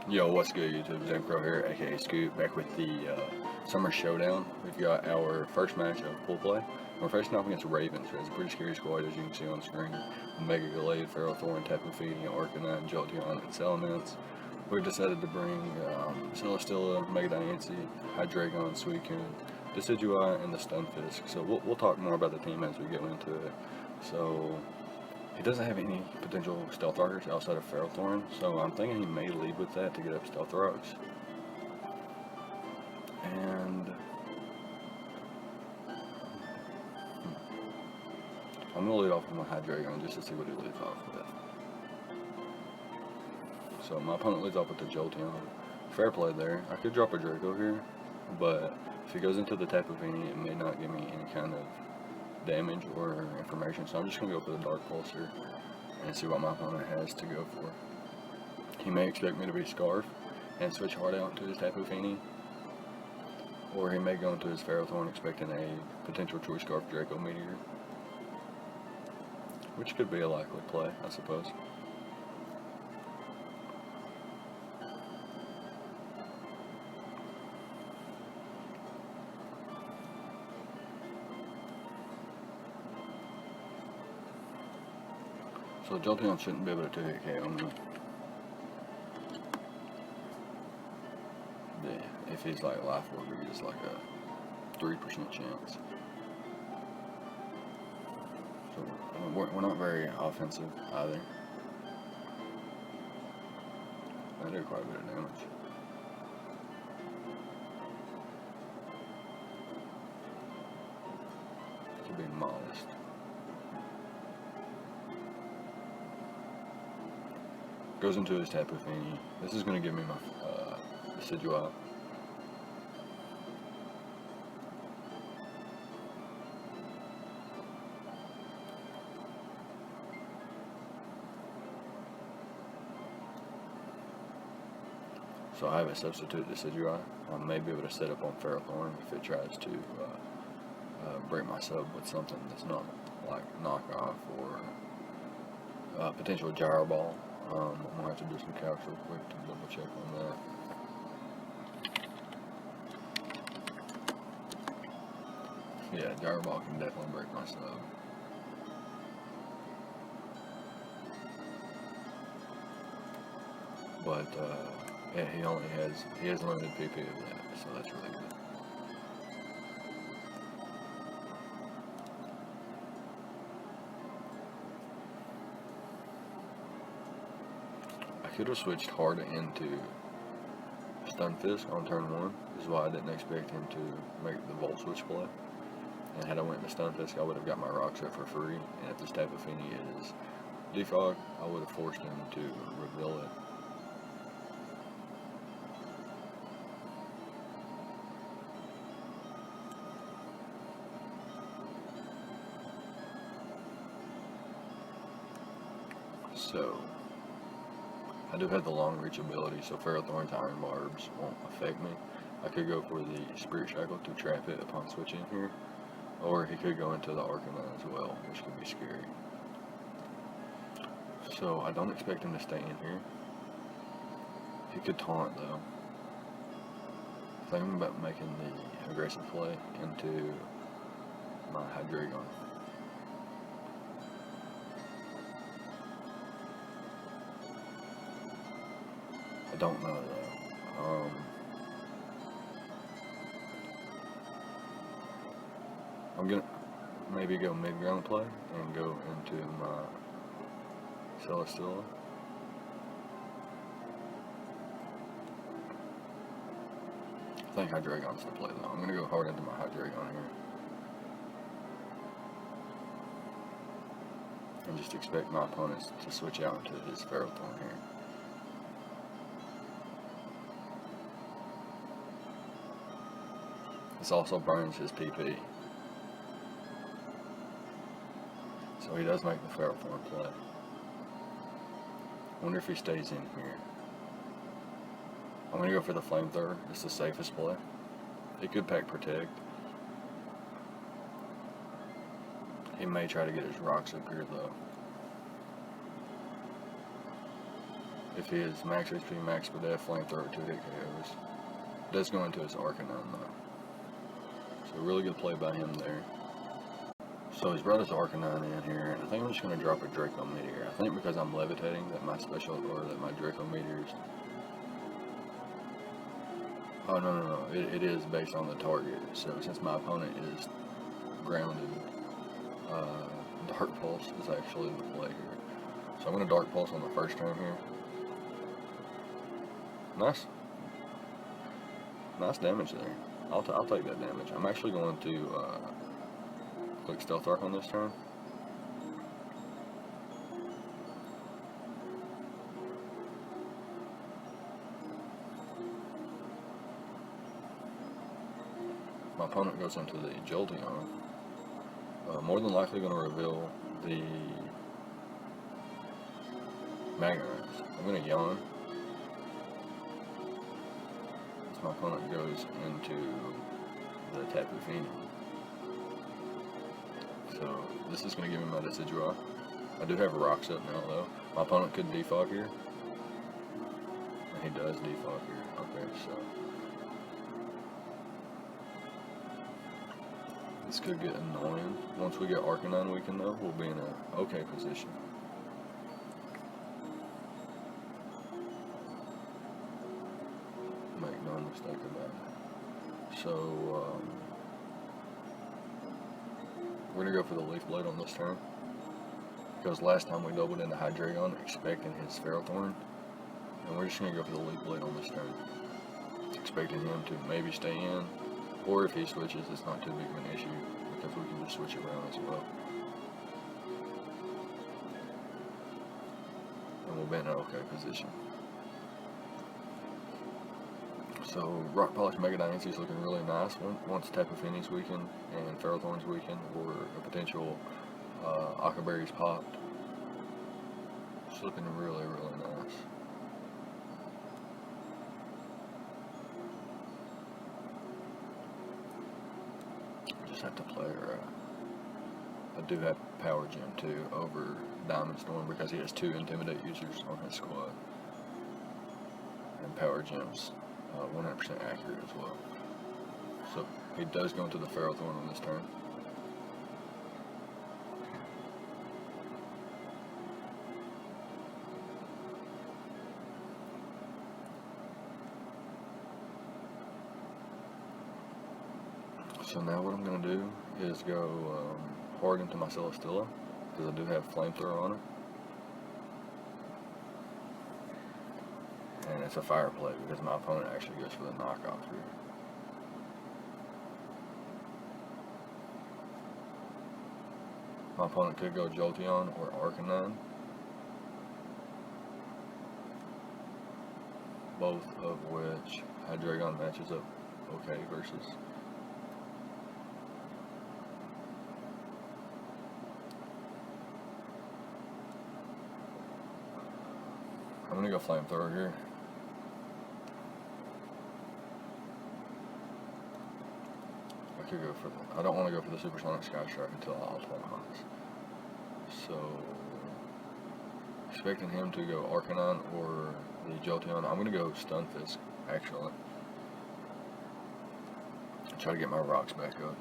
Yo, what's good, YouTube? ZAMCRO here, aka Scoot, back with the Summer Showdown. We've got our first match of pool play. We're facing off against Ravens. It's a pretty scary squad, as you can see on screen. Mega Gallade, Feral Thorn, Tapu Fini, Arcanine, Jolteon, and Salamence. We've decided to bring Celesteela, Mega Diancie, Hydreigon, Suicune, Decidueye, and the Stunfisk. So we'll talk more about the team as we go into it. So he doesn't have any potential Stealth Rockers outside of Ferrothorn, so I'm thinking he may lead with that to get up Stealth Rocks. And I'm going to lead off with my Hydreigon just to see what he leads off with. So my opponent leads off with the Jolteon. Fair play there. I could drop a Draco here, but if he goes into the Tapu Fini, it may not give me any kind of damage or information, so I'm just going to go for the Dark Pulsar and see what my opponent has to go for. He may expect me to be Scarf and switch hard out into his Tapu Fini, or he may go into his Ferrothorn expecting a potential Choice Scarf Draco Meteor, which could be a likely play, I suppose. So Jolteon shouldn't be able to 2-hit KO me. Yeah, if he's like Life Orb, he gets like a 3% chance. So we're not very offensive either. I did quite a bit of damage. To be modest. Goes into his Tapu Fini. This is going to give me my Decidueye. So I have a substitute Decidueye. I may be able to set up on Ferrothorn if it tries to break my sub with something that's not like knockoff or potential Gyro Ball. I'm going to have to do some calcs real quick to double check on that. Yeah, Gyro Ball can definitely break my sub. But yeah, he has limited PP of that, so that's really good. I could have switched hard into Stunfisk on turn 1, is why I didn't expect him to make the Volt Switch play. And had I went to Stunfisk, I would have got my Rock Set for free, and if this Tapu Fini is Defog, I would have forced him to reveal it. So I do have the long reach ability, so Ferrothorn's Iron Barbs won't affect me. I could go for the Spirit Shackle to trap it upon switching here, or he could go into the Arcanine as well, which could be scary. So I don't expect him to stay in here. He could taunt though. Thinking about making the aggressive play into my Hydreigon. I don't know though. I'm gonna maybe go mid-ground play and go into my Celesteela. I think Hydreigon's the play though. I'm gonna go hard into my Hydreigon here. And just expect my opponents to switch out into his Ferrothorn here. This also burns his PP. So he does make the Ferrothorn play. Wonder if he stays in here. I'm going to go for the Flamethrower. It's the safest play. He could pack Protect. He may try to get his rocks up here though. if he is max HP, max per def, flamethrower, 2 hit KOs. Does go into his Arcanine though. So really good play by him there. So he's brought his Arcanine in here, and I think I'm just going to drop a Draco Meteor. I think because I'm levitating that my special, or that my Draco Meteors... Oh, no. It is based on the target. So since my opponent is grounded, Dark Pulse is actually the play here. So I'm going to Dark Pulse on the first turn here. Nice damage there. I'll take that damage. I'm actually going to click Stealth Arc on this turn. My opponent goes into the Jolteon. More than likely going to reveal the Magnite. I'm going to Yawn. My opponent goes into the Tapu Fini. So this is going to give me my Decidueye. I do have rocks up now though. My opponent could defog here. And he does defog here. Okay, so this could get annoying. Once we get Arcanine weakened though, we'll be in an okay position. Make no mistake about it. So we're gonna go for the Leaf Blade on this turn, because last time we doubled into Hydreigon expecting his Ferrothorn, and we're just gonna go for the Leaf Blade on this turn, expecting him to maybe stay in, or if he switches, it's not too big of an issue because we can just switch around as well, and we'll be in an okay position. So Rock Polish Mega Diancie is looking really nice. Once Tapu Fini's weakened and Ferrothorn's weakened, or a potential Aqua Berry's popped, it's looking really nice. Just have to play her. I do have Power Gem too over Diamond Storm because he has 2 Intimidate users on his squad, and Power Gem's 100% accurate as well. So he does go into the Ferrothorn on this turn. So now what I'm going to do is go hard into my Celesteela, because I do have Flamethrower on it. And it's a fire play because my opponent actually goes for the knockoff here. My opponent could go Jolteon or Arcanine, both of which Hydreigon matches up okay versus. I'm going to go Flamethrower here. I could go for the, I don't want to go for the Supersonic Sky Strike until Altamont. So, expecting him to go Arcanine or the Jolteon. I'm going to go Stunfisk, actually. Try to get my rocks back up.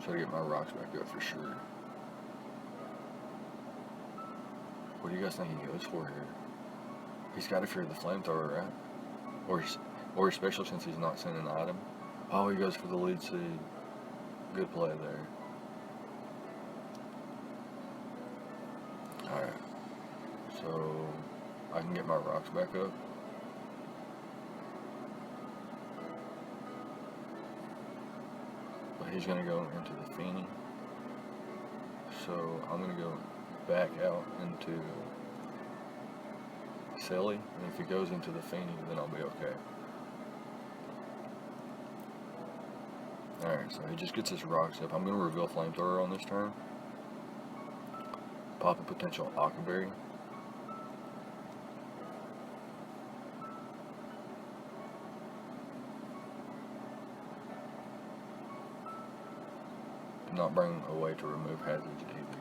Try to get my rocks back up for sure. What do you guys think he goes for here? He's got to fear the Flamethrower, right? Or special since he's not sending an item. Oh, he goes for the Lead Seed. Good play there. Alright. So, I can get my rocks back up. But he's going to go into the Fini. So, I'm going to go back out into Silly, and if he goes into the Fini, then I'll be okay. Alright, so he just gets his rocks up. I'm going to reveal Flamethrower on this turn. Pop a potential Aqua Berry. Not not bring a way to remove hazards either.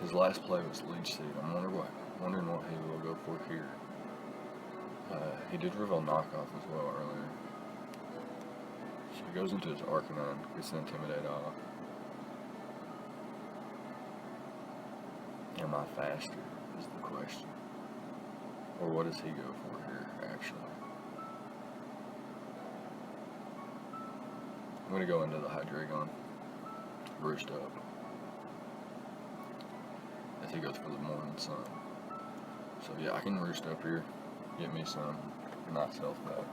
His last play was leech seed. I'm wondering what he will go for here. He did reveal knockoff as well earlier. So he goes into his Arcanine, gets an Intimidate off. Am I faster is the question. Or what does he go for here, actually? I'm going to go into the Hydreigon, roost up, as he goes for the Morning Sun. So yeah, I can roost up here, get me some myself back.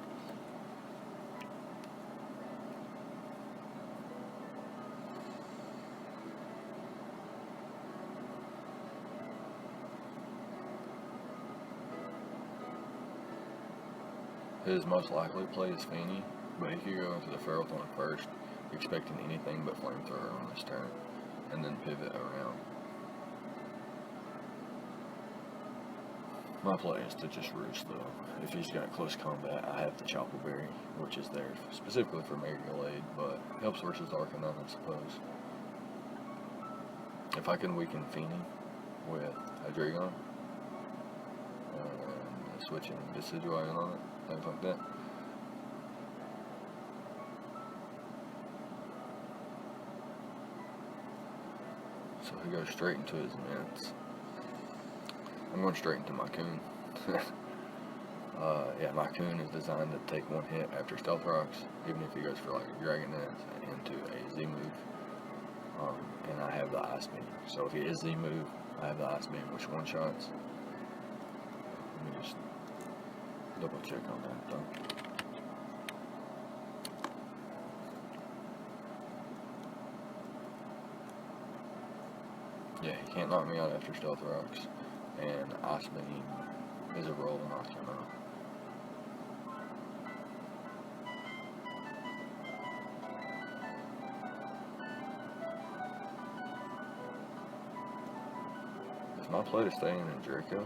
His most likely play is Feeny, but he could go into the Ferrothorn first, expecting anything but Flamethrower on this turn, and then pivot around. My play is to just roost though. If he's got close combat, I have the Chopper Berry, which is there specifically for Mega Glade, but helps versus Arcanine, I suppose. If I can weaken Feeny with Hydreigon, switching Decidueye on it, things like that. So he goes straight into his Mints. I'm going straight into my Coon. Yeah, my Coon is designed to take one hit after Stealth Rocks, even if he goes for like a Dragon Dance into a Z move. And I have the Ice Beam. So if he is Z move, I have the Ice Beam, which one-shots. Let me just double check on that though. Yeah, he can't knock me out after Stealth Rocks, and Ice Beam is a roll to knock him out. Is my play to stay in Draco?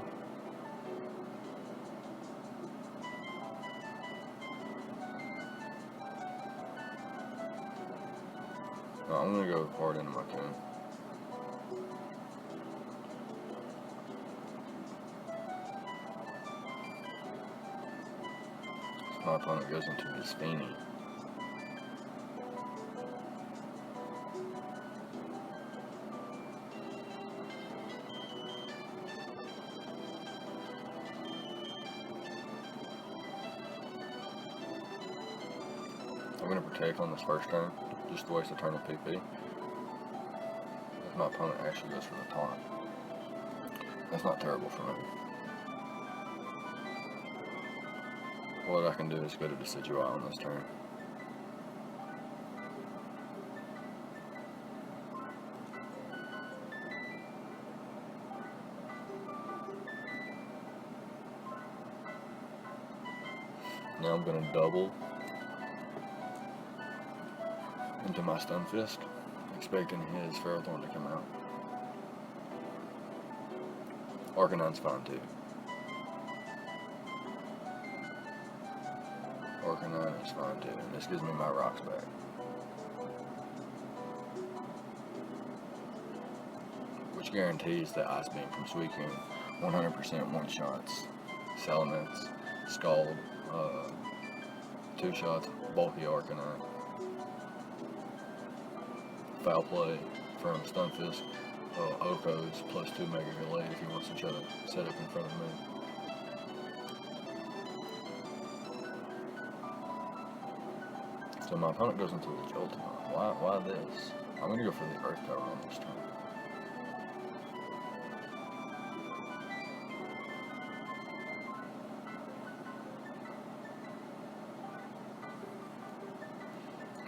No, I'm gonna go hard into my Coon. My opponent goes into his Feeny. I'm going to protect on this first turn, just to waste a turn of PP. If my opponent actually goes for the taunt, that's not terrible for me. What I can do is go to Decidueye on this turn. Now I'm going to double into my Stunfisk, expecting his Ferrothorn to come out. Arcanine's fine too. Arcanine is fine too, and this gives me my rocks back. Which guarantees that Ice Beam from Suicune 100% one-shots, Salamence, Scald, 2-shots, bulky Arcanine. Foul play from Stunfisk, Okos, plus 2 Mega Glade if he wants to try to set up in front of me. So my opponent goes into the Jolteon. Why this? I'm going to go for the Earth Power on this turn.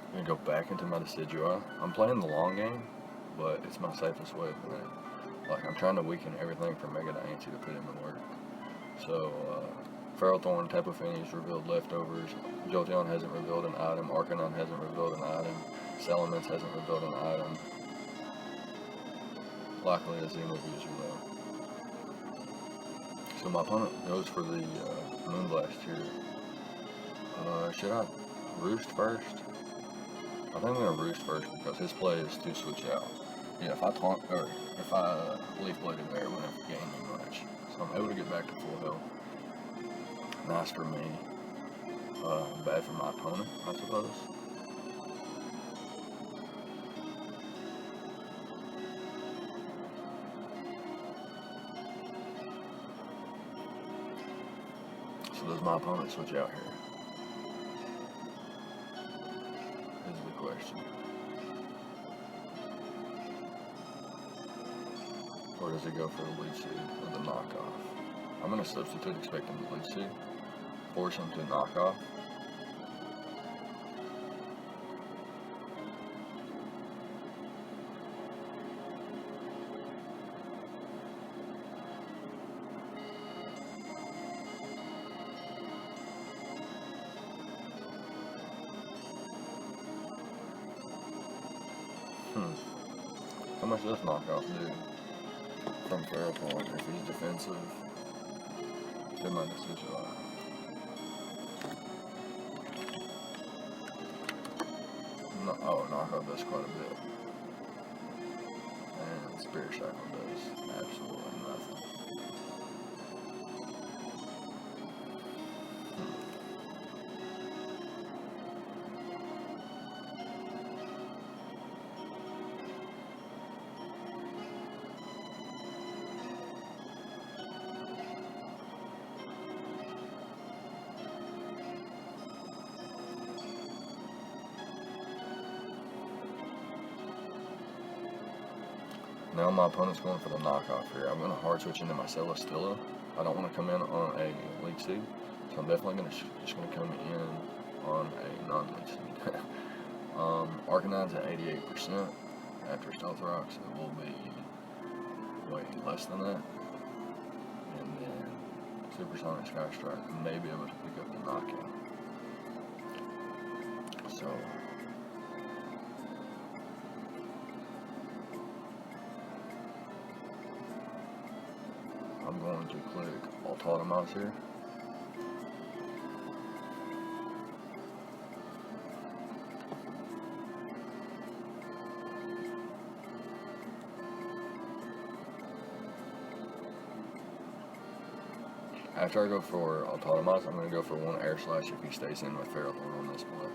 I'm going to go back into my Decidueye. I'm playing the long game, but it's my safest way of playing. Like, I'm trying to weaken everything from Mega to Ancient to put him in work. So, Ferrothorn, Tapu Fini's revealed leftovers. Jolteon hasn't revealed an item. Arcanine hasn't revealed an item. Salamence hasn't revealed an item. likely as the interviews are low. So my opponent goes for the Moonblast here. Should I roost first? I think I'm going to roost first because his play is to switch out. Yeah, if I taunt, or if I leaf bladed there, I wouldn't have gained much. So I'm able to get back to full health. Nice for me. Bad for my opponent, I suppose. So does my opponent switch out here? Is the question. Or does he go for the lead seed or the knockoff? I'm going to substitute expecting the lead seed. Force him to knock off. How much does knockoff do from fair point if he's defensive? They might just switch it out. No, oh, knockoff does quite a bit. And Spirit Shackle does absolutely nothing. Now my opponent's going for the knockoff here. I'm going to hard switch into my Celesteela. I don't want to come in on a league seed, so I'm definitely just going to come in on a non-league seed. Arcanine's at 88%. After Stealth Rocks, it will be way less than that. And then Supersonic Sky Strike may be able to pick up the knockout. So I'm going to click Autotomos here. After I go for Autotomos, I'm going to go for one Air Slash if he stays in with Ferrothorn on this play.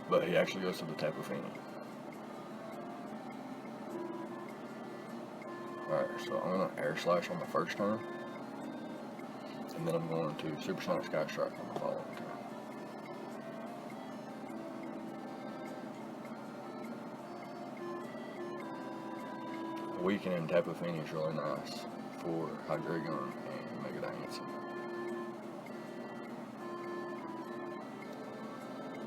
But he actually goes to the Tapu Fini. Alright, so I'm going to Air Slash on the first turn. And then I'm going to Supersonic Sky Strike on the following turn. Weakening Tapu Fini is really nice for Hydreigon and Mega Diancie.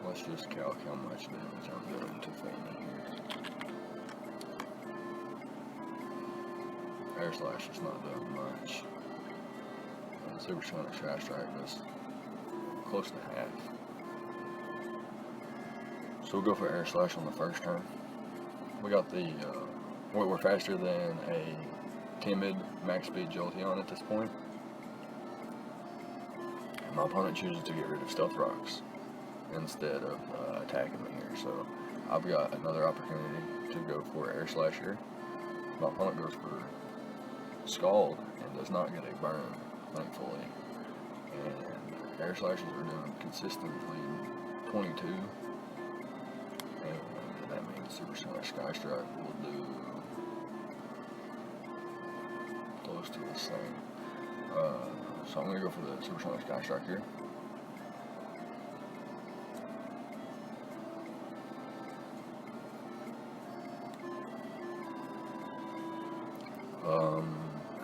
Let's just calc how much damage I'm doing to Fini here. Air Slash is not doing much. And Supersonic Sky Strike is close to half. So we'll go for Air Slash on the first turn. We got the, we're faster than a timid max speed Jolteon at this point. And my opponent chooses to get rid of Stealth Rocks instead of attacking me here. So I've got another opportunity to go for Air Slash here. My opponent goes for Scald and does not get a burn, thankfully. And Air Slashes are doing consistently 22. And that means Supersonic Sky Strike will do close to the same. So I'm going to go for the Supersonic Sky Strike here.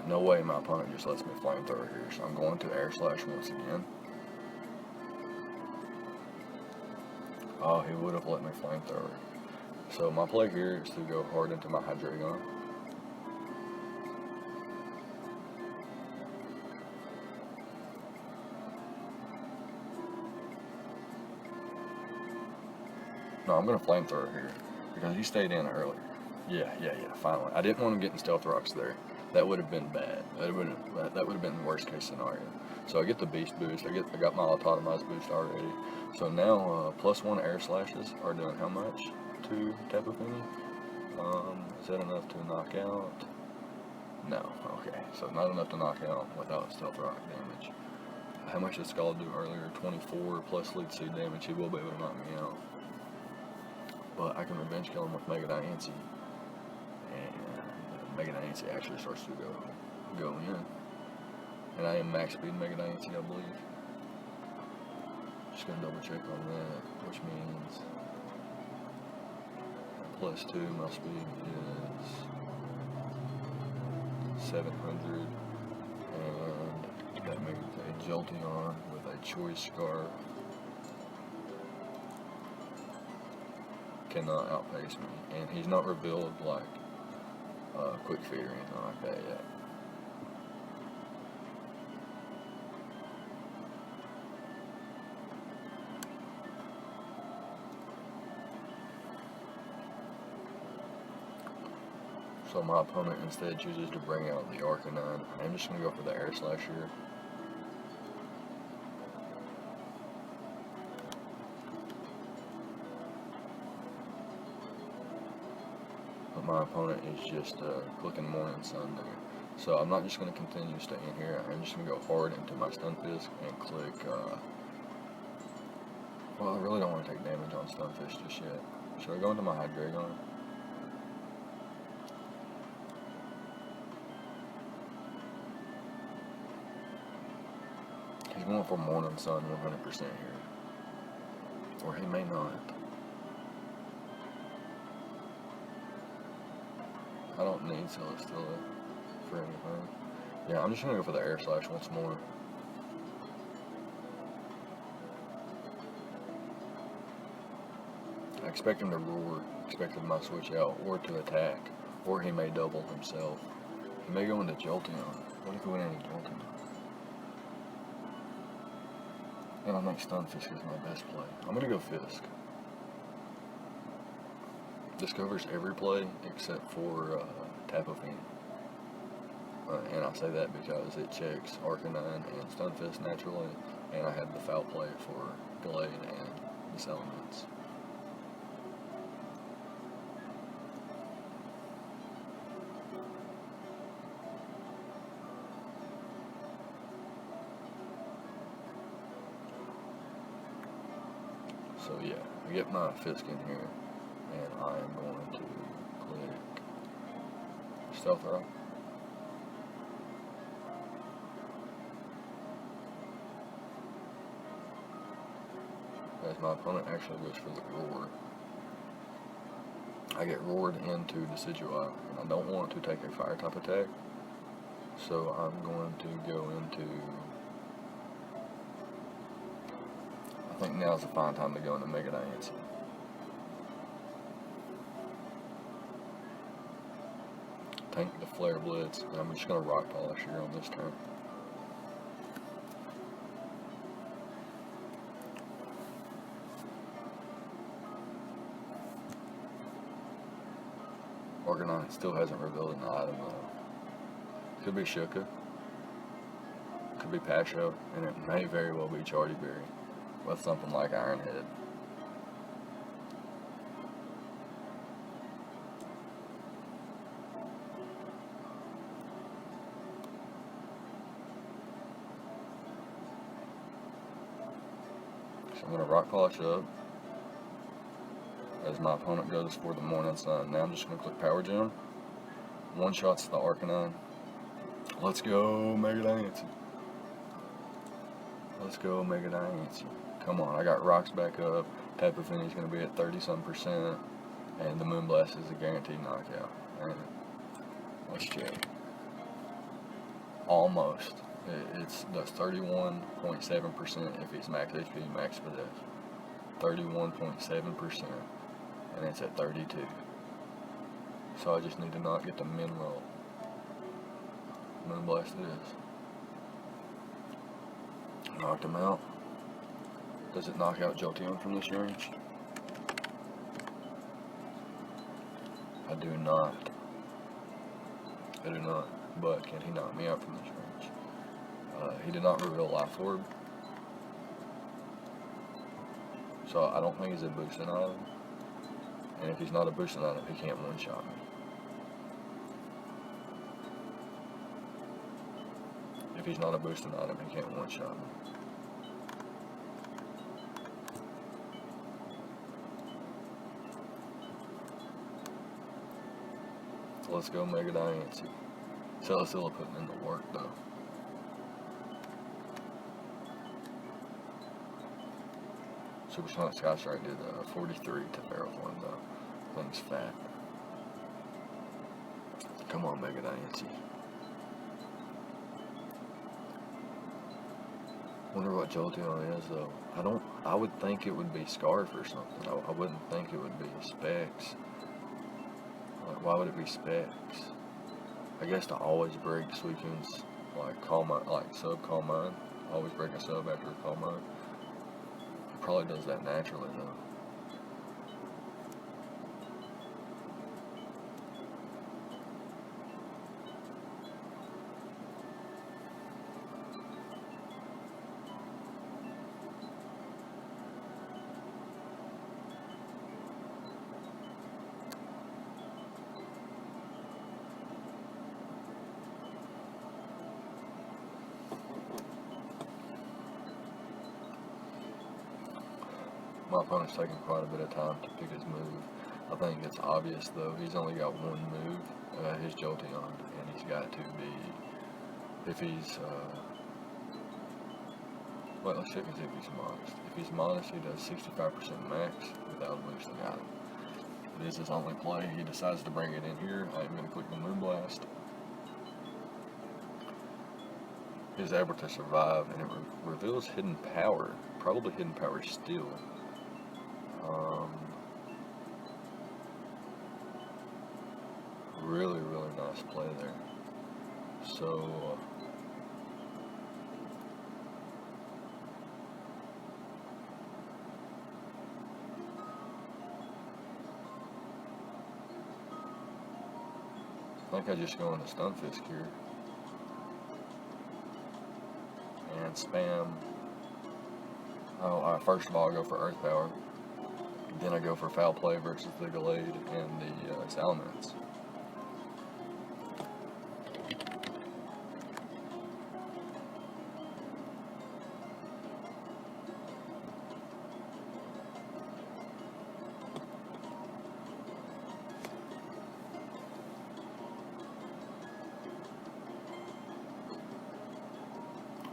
No way my opponent just lets me Flamethrower here, so I'm going to Air Slash once again. Oh, he would have let me Flamethrower. So my play here is to go hard into my Hydreigon. No, I'm going to Flamethrower here because he stayed in earlier. Yeah, finally. I didn't want him getting stealth rocks there. That would have been bad. That would have been the worst case scenario. So I get the beast boost. I got my autonomized boost already. So now +1 air slashes are doing how much to Tapu Fini? Is that enough to knock out? No. Okay. So not enough to knock out without stealth rock damage. How much did Skull do earlier? 24 plus lead seed damage. He will be able to knock me out. But I can revenge kill him with Mega Diancie. And Mega Diancie actually starts to go in. And I am max speed Mega Diancie, I believe. Just gonna double check on that, which means +2, my speed is 700, and that makes a Jolteon with a Choice Scarf. Cannot outpace me, and he's not revealed like Quick Feed or anything like that yet. So my opponent instead chooses to bring out the Arcanine. I'm just going to go for the Air Slash here. But my opponent is just clicking Morning Sun there. So I'm not just going to continue staying here. I'm just going to go hard into my Stunfisk and click, well, I really don't want to take damage on Stunfisk just yet. Should I go into my Hydreigon? He's going for Morning Sun 100% here. Or he may not. I don't need Celesteela for anything. Yeah, I'm just going to go for the Air Slash once more. I expect him to roar, expected my switch out, or to attack, or he may double himself. He may go into Jolteon. What if he went into Jolteon? And I think Stunfisk is my best play. I'm going to go Fisk. This covers every play except for Tapu Fini. And I say that because it checks Arcanine and Stunfisk naturally, and I have the foul play for Glade and Misalamence. So yeah, I get my Fisk in here, and I am going to click Stealth Rock. As my opponent actually goes for the Roar. I get roared into Decidueye, and I don't want to take a fire type attack, so I'm going to go into, I think now's the fine time to go into Mega Diancie. Tank the Flare Blitz, and I'm just going to Rock Polish here on this turn. Arcanine still hasn't revealed an item though. Could be Shuka, could be Pasho, and it may very well be Chardyberry with something like Iron Head. So I'm going to Rock Polish up as my opponent goes for the Morning Sun. Now I'm just going to click Power Gem. One shots the Arcanine. Let's go Mega Diancie. Let's go Mega Diancie. Come on, I got rocks back up. Tapu Fini's going to be at 30-some%, and the Moonblast is a guaranteed knockout. And let's check. Almost. It's does 31.7% if it's max HP, max possess. 31.7%, and it's at 32. So I just need to not get the min roll. Moonblast it is. Knocked him out. Does it knock out Jolteon from this range? I do not. But can he knock me out from this range? He did not reveal Life Orb. So I don't think he's a boosting item. And if he's not a boosting item, he can't one-shot me. If he's not a boosting item, he can't one-shot me. Let's go Mega Diancie. Celesteela putting in the work though. Supersonic Skystrike did 43 to Ferrothorn though. Thing's fat. Come on, Mega Diancie. Wonder what Jolteon is though. I would think it would be Scarf or something. I wouldn't think it would be Specs. Like, why would it be Specs? I guess to always break Suicune's sub Calm Mind. Always break a sub after a Calm Mind. It probably does that naturally though. My opponent's taking quite a bit of time to pick his move. I think it's obvious though, he's only got one move, his Jolteon, and he's got to be, if he's, well, let's check and see if he's modest. If he's modest, he does 65% max without a boosting item. It is his only play. He decides to bring it in here. I'm going to click the Moonblast. He's able to survive, and it reveals Hidden Power, probably Hidden Power Steel. Really, really nice play there. So, I think I just go into Stunfisk here and spam. First of all, I go for Earth Power. Then I go for Foul Play versus the Gallade and the Salamence.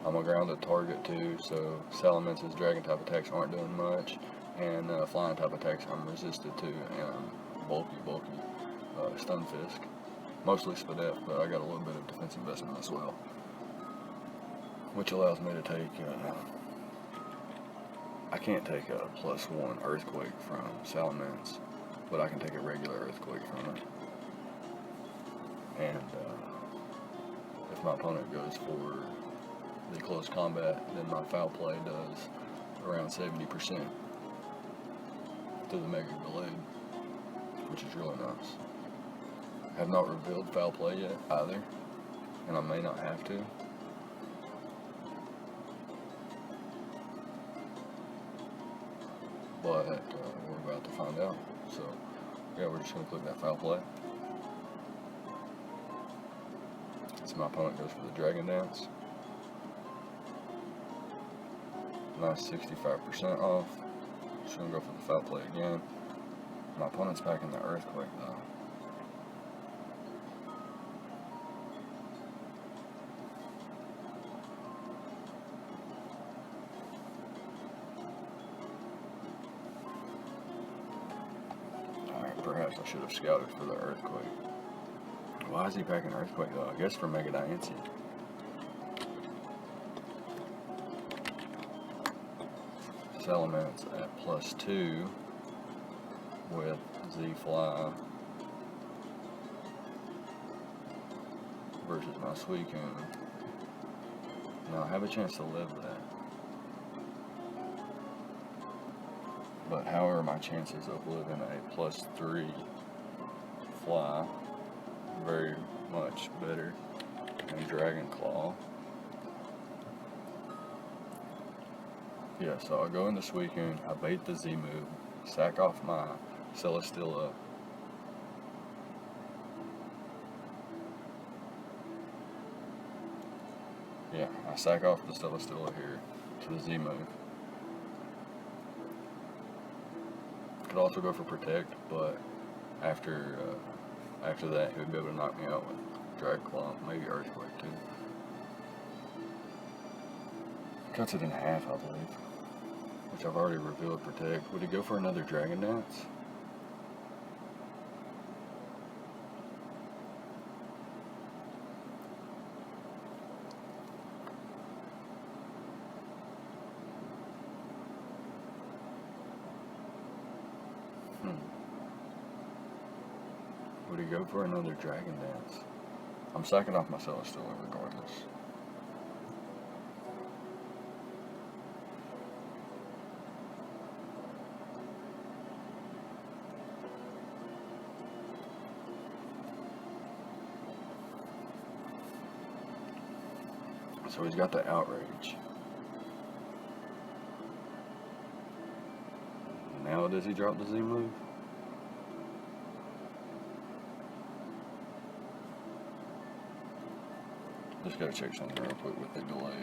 I'm a grounded target too, so Salamence's dragon type attacks aren't doing much, and flying type attacks I'm resisted to, and I'm bulky, Stunfisk. Mostly Spadef, but I got a little bit of defense investment as well, which allows me to take, I can't take a +1 Earthquake from Salamence, but I can take a regular Earthquake from it. And if my opponent goes for the close combat, then my Foul Play does around 70% to the Mega Gallade, which is really nice. I have not revealed Foul Play yet either, and I may not have to. But we're about to find out. So yeah, we're just going to click that Foul Play. So my opponent goes for the Dragon Dance. Nice 65% off. Just gonna go for the Foul Play again. My opponent's packing the Earthquake though. Alright, perhaps I should have scouted for the Earthquake. Why is he packing Earthquake though? I guess for Mega Diancie. Salamence at +2 with Z-Fly versus my Suicune. Now I have a chance to live that. But how are my chances of living a +3 fly very much better than Dragon Claw. Yeah, so I'll go in this weekend, I bait the Z move, sack off my Celesteela. Yeah, I sack off the Celesteela here to the Z move. Could also go for Protect, but after that, he would be able to knock me out with Dragon Claw, maybe Earthquake too. Cuts it in half, I believe, which I've already revealed Protect. Would he go for another Dragon Dance? Would he go for another Dragon Dance? I'm sacking off my Celesteela regardless. So he's got the Outrage. Now does he drop the Z move? Just gotta check something real quick with the delayed.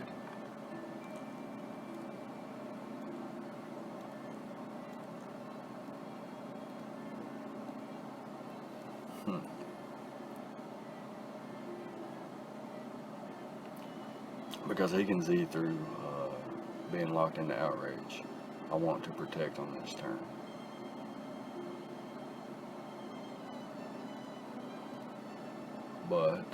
Because he can Z through being locked into Outrage. I want to Protect on this turn. But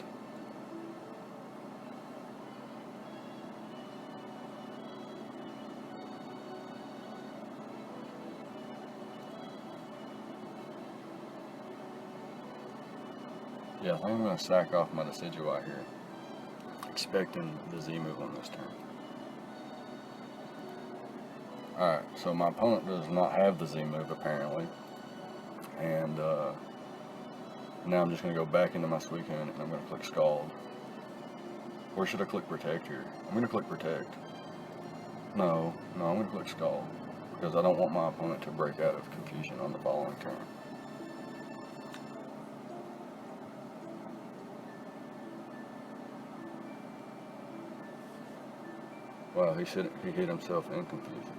yeah, I think I'm going to sack off my Decidueye here, expecting the Z move on this turn. Alright, so my opponent does not have the Z move apparently, and now I'm just going to go back into my Suicune and I'm going to click Scald. Or should I click Protect here? I'm going to click Protect. No, I'm going to click Scald, because I don't want my opponent to break out of confusion on the following turn. Wow, he hit himself in confusion.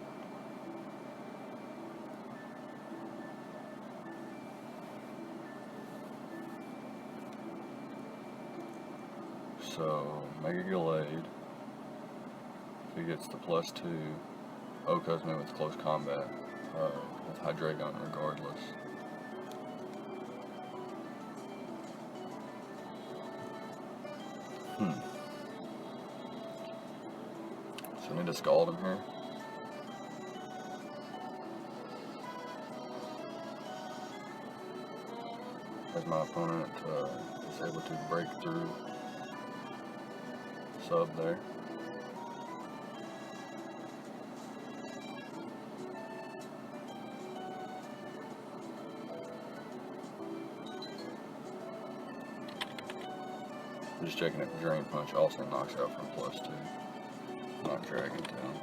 So, Mega Gallade, if he gets the +2, Oka's me with close combat, with Hydreigon regardless. So I need to Scald him here. As my opponent is able to break through sub there. I'm just checking if Drain Punch also knocks out from +2. Not Dragon Tail.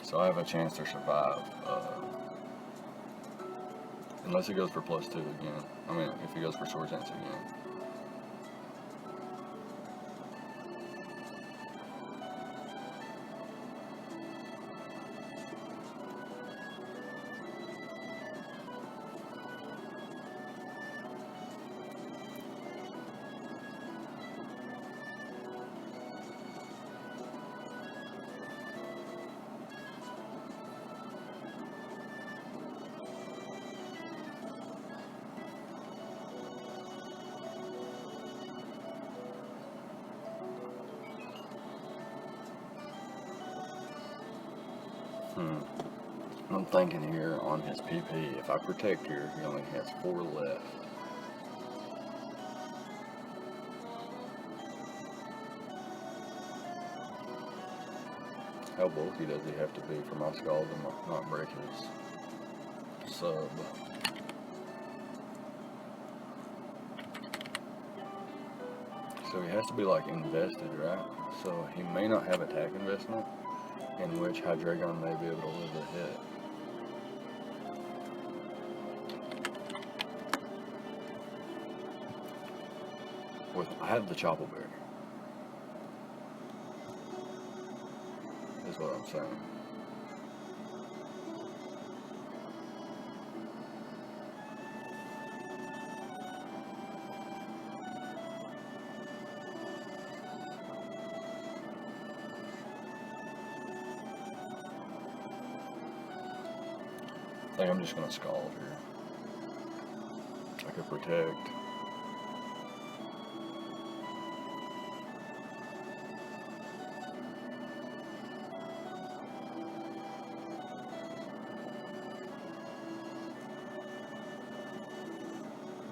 So I have a chance to survive, unless he goes for +2 again. I mean, if he goes for Swords Dance again. I'm thinking here on his PP, if I Protect here, he only has 4 left. How bulky does he have to be for my skull to not break his sub? So he has to be like invested, right? So he may not have attack investment, in which Hydreigon may be able to live a hit. I have the Choppleberry, is what I'm saying. I think I'm just going to Scald here. I could Protect.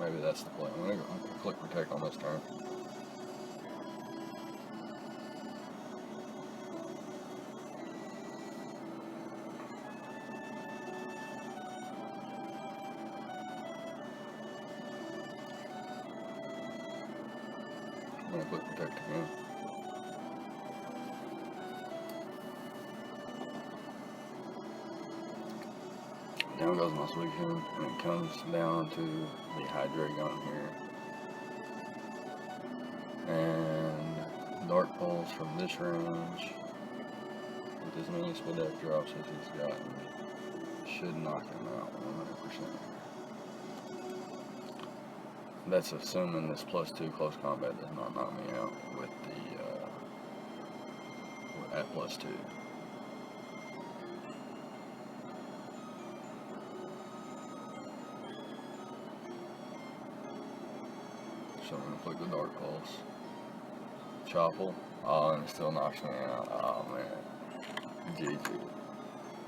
Maybe that's the play. I'm going to click Protect on this turn. I'm going to click Protect again. Down goes my Suicune, and it comes down to the Hydreigon here. And Dark Pulse from this range, with as many split up drops as he's gotten, should knock him out 100%. That's assuming this +2 close combat does not knock me out with the at +2. So I'm going to click the Dark Pulse. Chopple. Oh, and it still knocks me out. Oh, man. GG.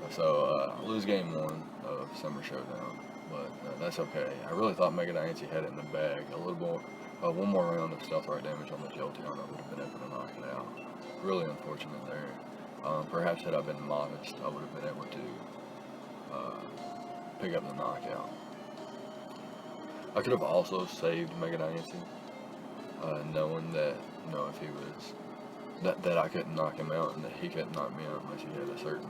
So, lose game 1 of Summer Showdown, but that's okay. I really thought Mega Diancie had it in the bag. A little more, one more round of Stealth Rock damage on the Jolteon, I would have been able to knock it out. Really unfortunate there. Perhaps had I been modest, I would have been able to pick up the knockout. I could have also saved Mega Diancie, knowing that, if he was, that I couldn't knock him out and that he couldn't knock me out unless he had a certain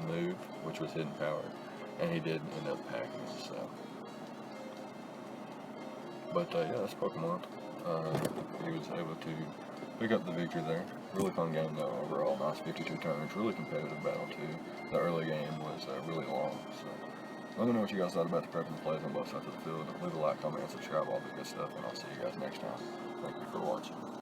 move, which was Hidden Power, and he did end up packing it, so. But, yeah, that's Pokemon. He was able to pick up the victory there. Really fun game, though, overall. Nice 52 turns, really competitive battle, too. The early game was really long, so. Let me know what you guys thought about the prep and plays on both sides of the field. Leave a like, comment, and subscribe, all the good stuff, and I'll see you guys next time. Thank you for watching.